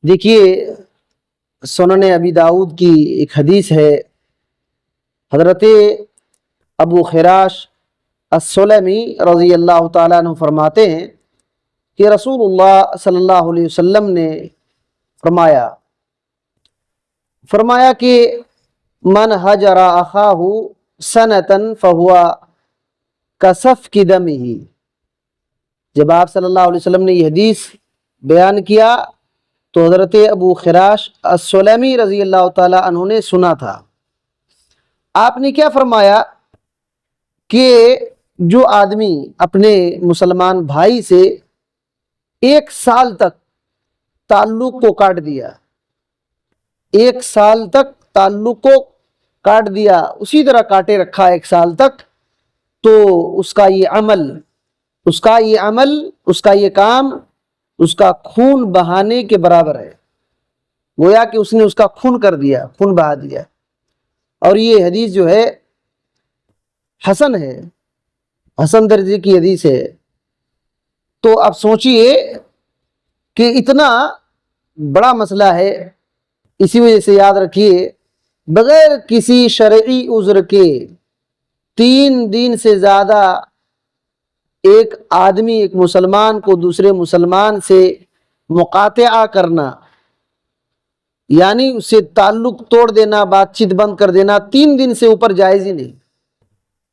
دیکھیے سنن ابی داؤد کی ایک حدیث ہے، حضرت ابو خراش السلمی رضی اللہ تعالیٰ عنہ فرماتے ہیں کہ رسول اللہ صلی اللہ علیہ وسلم نے فرمایا کہ من حجر اخاہ سنتاً فہو کسفک دمہ۔ جب آپ صلی اللہ علیہ وسلم نے یہ حدیث بیان کیا تو حضرت ابو خراش السلمی رضی اللہ تعالیٰ عنہ نے سنا تھا۔ آپ نے کیا فرمایا کہ جو آدمی اپنے مسلمان بھائی سے 1 سال تک تعلق کو کاٹ دیا، 1 سال تک تعلق کو کاٹ دیا، اسی طرح کاٹے رکھا 1 سال تک، تو اس کا یہ عمل، اس کا یہ کام اس کا خون بہانے کے برابر ہے۔ گویا کہ اس نے اس کا خون کر دیا، خون بہا دیا۔ اور یہ حدیث جو ہے حسن ہے، حسن درجے کی حدیث ہے۔ تو اب سوچئے کہ اتنا بڑا مسئلہ ہے، اسی وجہ سے یاد رکھیے بغیر کسی شرعی عذر کے 3 دن سے زیادہ ایک آدمی، ایک مسلمان کو دوسرے مسلمان سے مقاطعہ کرنا، یعنی اس سے تعلق توڑ دینا، بات چیت بند کر دینا، 3 دن سے اوپر جائز ہی نہیں۔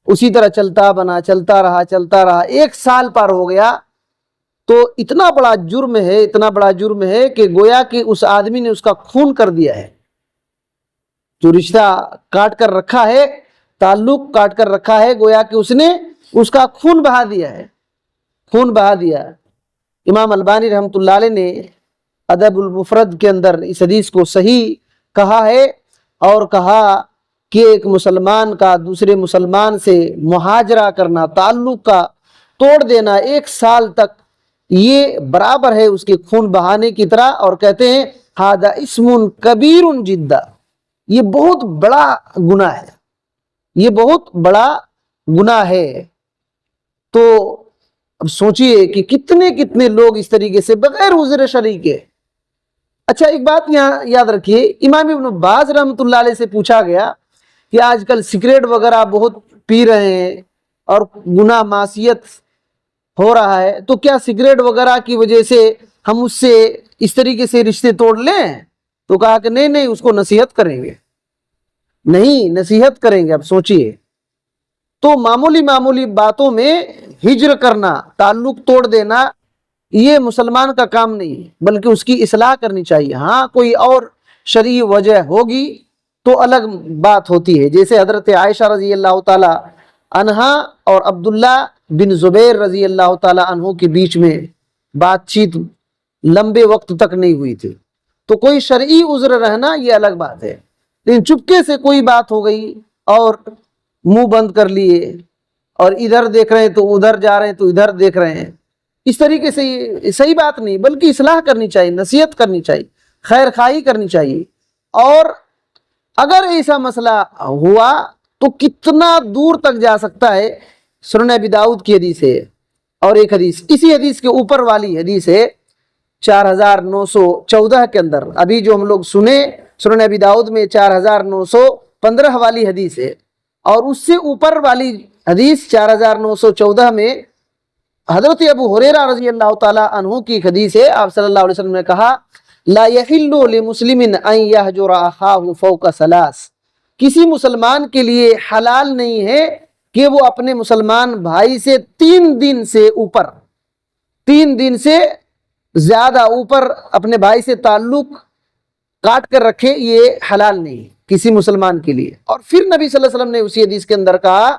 اسی طرح چلتا رہا 1 سال پار ہو گیا، تو اتنا بڑا جرم ہے کہ گویا کہ اس آدمی نے اس کا خون کر دیا ہے۔ جو رشتہ کاٹ کر رکھا ہے، تعلق کاٹ کر رکھا ہے، گویا کہ اس نے اس کا خون بہا دیا۔ امام البانی رحمۃ اللہ علیہ نے ادب المفرد کے اندر اس حدیث کو صحیح کہا ہے، اور کہا کہ ایک مسلمان کا دوسرے مسلمان سے محاجرہ کرنا، تعلق کا توڑ دینا 1 سال تک، یہ برابر ہے اس کے خون بہانے کی طرح، اور کہتے ہیں ھذا اسم کبیر جدا، یہ بہت بڑا گناہ ہے۔ تو اب سوچئے کہ کتنے لوگ اس طریقے سے بغیر عذر شرعی کے۔ اچھا ایک بات یہاں یاد رکھیے، امام ابن باز رحمۃ اللہ علیہ سے پوچھا گیا کہ آج کل سگریٹ وغیرہ بہت پی رہے ہیں اور گناہ معصیت ہو رہا ہے، تو کیا سگریٹ وغیرہ کی وجہ سے ہم اس سے اس طریقے سے رشتے توڑ لیں؟ تو کہا کہ نہیں، اس کو نصیحت کریں گے۔ اب سوچئے، تو معمولی باتوں میں ہجر کرنا، تعلق توڑ دینا، یہ مسلمان کا کام نہیں، بلکہ اس کی اصلاح کرنی چاہیے۔ ہاں کوئی اور شرعی وجہ ہوگی تو الگ بات ہوتی ہے، جیسے حضرت عائشہ رضی اللہ تعالی عنہا اور عبداللہ بن زبیر رضی اللہ تعالی عنہ کے بیچ میں بات چیت لمبے وقت تک نہیں ہوئی تھی، تو کوئی شرعی عذر رہنا یہ الگ بات ہے، لیکن چپکے سے کوئی بات ہو گئی اور منہ بند کر لیے، اور ادھر دیکھ رہے ہیں تو ادھر جا رہے ہیں تو ادھر دیکھ رہے ہیں، اس طریقے سے یہ صحیح بات نہیں، بلکہ اصلاح کرنی چاہیے، نصیحت کرنی چاہیے، خیر خواہی کرنی چاہیے۔ اور اگر ایسا مسئلہ ہوا تو کتنا دور تک جا سکتا ہے؟ سنن ابی داؤد کی حدیث ہے، اور ایک حدیث اسی حدیث کے اوپر والی حدیث ہے 4914 کے اندر، ابھی جو ہم لوگ سنے سنن ابی داؤد میں 4915 والی حدیث ہے، اور اس سے اوپر والی حدیث 4914 میں حضرت ابو ہریرہ رضی اللہ تعالی عنہ کی حدیث ہے۔ آپ صلی اللہ علیہ وسلم نے کہا لا يحل لمسلم ان يهجر اخاه فوق 3، کسی مسلمان کے لیے حلال نہیں ہے کہ وہ اپنے مسلمان بھائی سے 3 دن سے زیادہ اوپر اپنے بھائی سے تعلق کاٹ کر رکھے، یہ حلال نہیں کسی مسلمان کے لیے۔ اور پھر نبی صلی اللہ علیہ وسلم نے اسی حدیث کے اندر کہا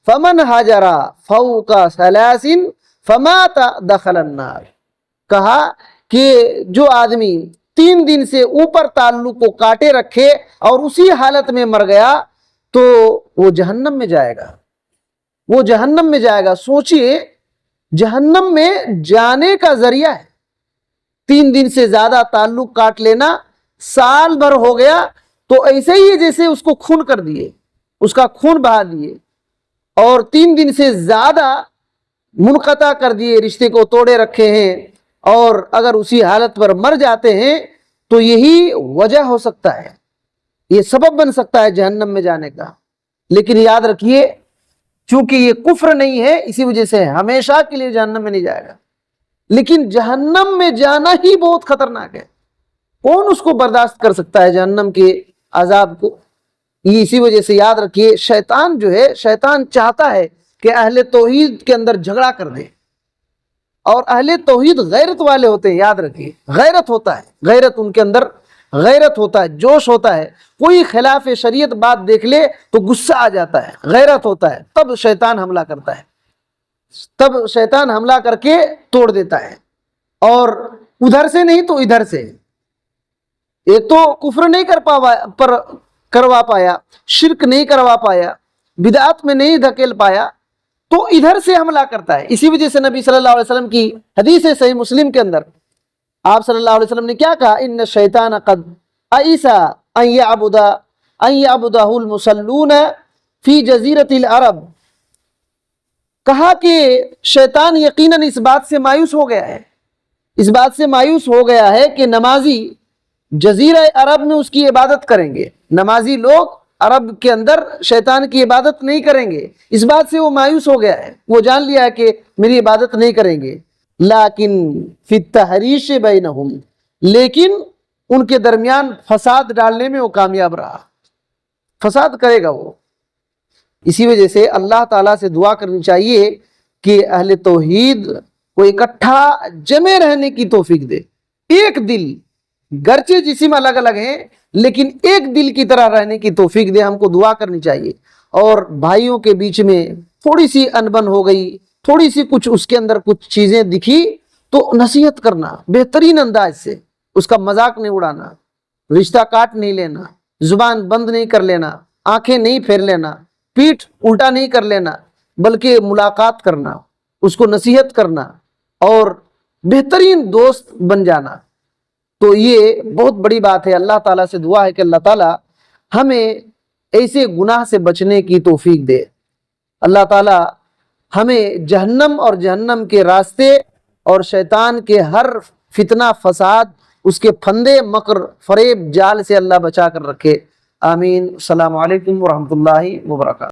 فمن حجر فوق 3 فمات دخل النار، کہا کہ جو آدمی 3 دن سے اوپر تعلق کو کاٹے رکھے اور اسی حالت میں مر گیا تو وہ جہنم میں جائے گا۔ سوچئے، جہنم میں جانے کا ذریعہ ہے 3 دن سے زیادہ تعلق کاٹ لینا، سال بھر ہو گیا تو ایسے ہی جیسے اس کو خون کر دیے، اس کا خون بہا دیے، اور 3 دن سے زیادہ منقطع کر دیے، رشتے کو توڑے رکھے ہیں، اور اگر اسی حالت پر مر جاتے ہیں تو یہی وجہ ہو سکتا ہے، یہ سبب بن سکتا ہے جہنم میں جانے کا۔ لیکن یاد رکھیے چونکہ یہ کفر نہیں ہے اسی وجہ سے ہمیشہ کے لیے جہنم میں نہیں جائے گا، لیکن جہنم میں جانا ہی بہت خطرناک ہے، کون اس کو برداشت کر سکتا ہے جہنم کے عذاب کو؟ یہ اسی وجہ سے یاد رکھیے شیطان جو ہے، شیطان چاہتا ہے کہ اہل توحید کے اندر جھگڑا کر دے، اور اہل توحید غیرت والے ہوتے ہیں، یاد رکھیے غیرت ہوتا ہے، غیرت ان کے اندر غیرت ہوتا ہے، جوش ہوتا ہے، کوئی خلاف شریعت بات دیکھ لے تو غصہ آ جاتا ہے، غیرت ہوتا ہے، تب شیطان حملہ کرتا ہے، تب شیطان حملہ کر کے توڑ دیتا ہے۔ اور ادھر سے نہیں تو ادھر سے، ایک تو کفر نہیں کروا پایا، شرک نہیں کروا پایا، بدعت میں نہیں دھکیل پایا، تو ادھر سے حملہ کرتا ہے۔ اسی وجہ سے نبی صلی اللہ علیہ وسلم کی حدیث صحیح مسلم کے اندر آپ صلی اللہ علیہ وسلم نے کیا کہا؟ ان الشیطان قد ایس ان یعبدہ المصلون فی جزیرۃ العرب، کہا کہ شیطان یقیناً اس بات سے مایوس ہو گیا ہے، اس بات سے مایوس ہو گیا ہے کہ نمازی جزیرہ عرب میں اس کی عبادت کریں گے، نمازی لوگ عرب کے اندر شیطان کی عبادت نہیں کریں گے، اس بات سے وہ مایوس ہو گیا ہے، وہ جان لیا ہے کہ میری عبادت نہیں کریں گے۔ لیکن فی التحریش بینہم، لیکن ان کے درمیان فساد ڈالنے میں وہ کامیاب رہا، فساد کرے گا وہ۔ اسی وجہ سے اللہ تعالیٰ سے دعا کرنی چاہیے کہ اہل توحید کو اکٹھا جمع رہنے کی توفیق دے، ایک دل، گرچہ جسم الگ الگ ہیں لیکن ایک دل کی طرح رہنے کی توفیق دے، ہم کو دعا کرنی چاہیے۔ اور بھائیوں کے بیچ میں تھوڑی سی انبن ہو گئی، تھوڑی سی کچھ اس کے اندر کچھ چیزیں دکھی تو نصیحت کرنا بہترین انداز سے، اس کا مذاق نہیں اڑانا، رشتہ کاٹ نہیں لینا، زبان بند نہیں کر لینا، آنکھیں نہیں پھیر لینا، پیٹھ الٹا نہیں کر لینا، بلکہ ملاقات کرنا، اس کو نصیحت کرنا اور بہترین دوست بن جانا۔ تو یہ بہت بڑی بات ہے۔ اللہ تعالیٰ سے دعا ہے کہ اللہ تعالیٰ ہمیں ایسے گناہ سے بچنے کی توفیق دے، اللہ تعالیٰ ہمیں جہنم اور جہنم کے راستے اور شیطان کے ہر فتنہ فساد، اس کے پھندے مکر فریب جال سے اللہ بچا کر رکھے، آمین۔ السلام علیکم ورحمۃ اللہ وبرکاتہ۔